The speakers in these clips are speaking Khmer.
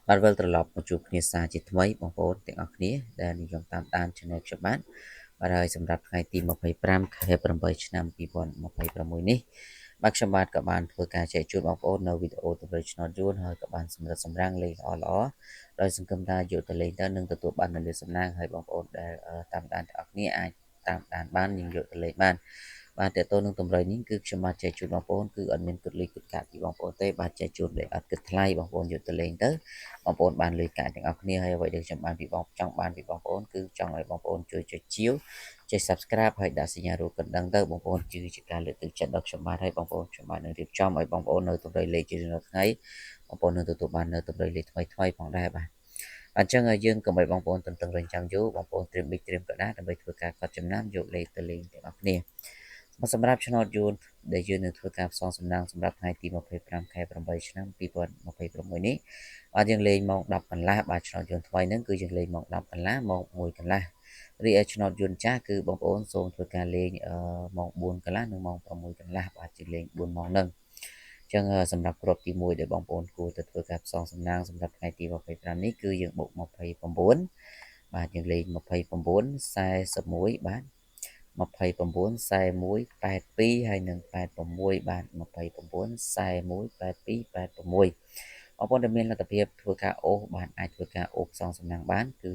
បាទវិលត្រឡប់មកជួបគ្នាសារជាថ្មីបងប្អូនទាំងអស់គ្នាដែលនិយមតាមដាន Channel ខ្ញុំបាទហើយសម្រាប់ថ្ងៃទី25 ខែ 8 ឆ្នាំ 2026 នេះបាទខ្ញុំបាទក៏បានធ្វើការចែកជូនបងប្អូននៅវីដេអូទៅលើឆ្នោតយួនហើយក៏បានសម្រិតសម្រាំងលេខល្អៗដោយសង្ឃឹមថាយកទៅលេងទៅនឹងទទួលបាននូវលាភសំណាងហើយបងប្អូនដែលតាមដានទាំងអស់គ្នាអាចតាមដានបាននិងយកទៅលេងបានបាទតើតើនឹងតម្រុយនេះគឺខ្ញុំបាទចែកជូនបងប្អូនគឺអត់មានគិតលុយគិតកាក់ពីបងប្អូនទេបាទចែកជូនលេខអត់គិតថ្លៃបងប្អូនយកទៅលេងទៅបងប្អូនបានលុយកាក់ទាំងអស់គ្នាហើយអ្វីដែលខ្ញុំបានពីបងចង់បានពីបងប្អូនគឺចង់ឲ្យបងប្អូនជួយចុចជាវចុច Subscribe ហើយដាក់សញ្ញារូបកណ្ដឹងទៅបងប្អូនគឺជាការលើកទឹកចិត្តដល់ខ្ញុំបាទហើយបងប្អូនខ្ញុំបាទនឹងរៀបចំឲ្យបងប្អូននៅតម្រុយលេខជារៀងរាល់ថ្ងៃបងប្អូននឹងទទួលបាននៅតម្រុយលេខថ្មីផងដែរបាទអញ្ចឹងយើងកុំឲ្យបងប្អូនតឹងរង់ចាំយូរបងប្អូនត្រៀមប៊ិចត្រៀមកដាដើម្បីធ្វើការកត់ចំណាំយកលេខទៅលេងទាំងអស់គ្នាសម្រាប់ឆ្នោតយួនដែលយើងនឹងធ្វើការផ្សងសំណាងសម្រាប់ថ្ងៃទី25 ខែ 8 ឆ្នាំ 2026 នេះបាទយើងលេងម៉ោង 10 កន្លះបាទឆ្នោតយួនថ្មីហ្នឹងគឺយើងលេងម៉ោង 10 កន្លះម៉ោង 1 កន្លះរីឯឆ្នោតយួនចាស់គឺបងប្អូនសូមធ្វើការលេងម៉ោង 4 កន្លះនិងម៉ោង 6 កន្លះបាទជាលេង 4 ម៉ោងហ្នឹងចឹងសម្រាប់គ្រាប់ទី1ដែលបងប្អូនគួរទៅធ្វើការផ្សងសំណាងសម្រាប់ថ្ងៃទី25នេះគឺយើងបុក29បាទយើងលេង29 41បាទ29 41 82ហើយនិង86បាទ29 41 82 86បងប្អូនដែលមានលទ្ធភាពធ្វើការអូសបាទអាចធ្វើការអូសផ្សងសំណាងបានគឺ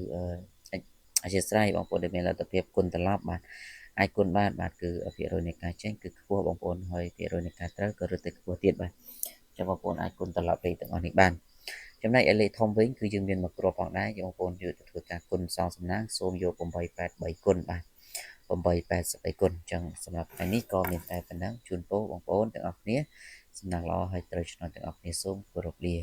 អធិស្ឋានបងប្អូនដែលមានលទ្ធភាពគុណត្រឡប់បាទអាចគុណបានបាទគឺភាគរយនៃការចេញគឺខ្ពស់បងប្អូនហើយភាគរយនៃការត្រូវក៏រឹតតែខ្ពស់ទៀតបាទចាំបងប្អូនអាចគុណត្រឡប់លេខទាំងអស់នេះបានចំណែកឯលេខធំវិញគឺយើងមានមួយគ្រាប់ផងដែរបងប្អូនយកទៅធ្វើការគុណផ្សងសំណាងសូមយក883គុណបាទ883គុណអញ្ចឹងសម្រាប់ថ្ងៃនេះក៏មានតែប៉ុណ្ណឹងជូនពរបងប្អូនទាំងអស់គ្នាសំណាងល្អហើយត្រូវឆ្នោតទាំងអស់គ្នាសូមគោរពលា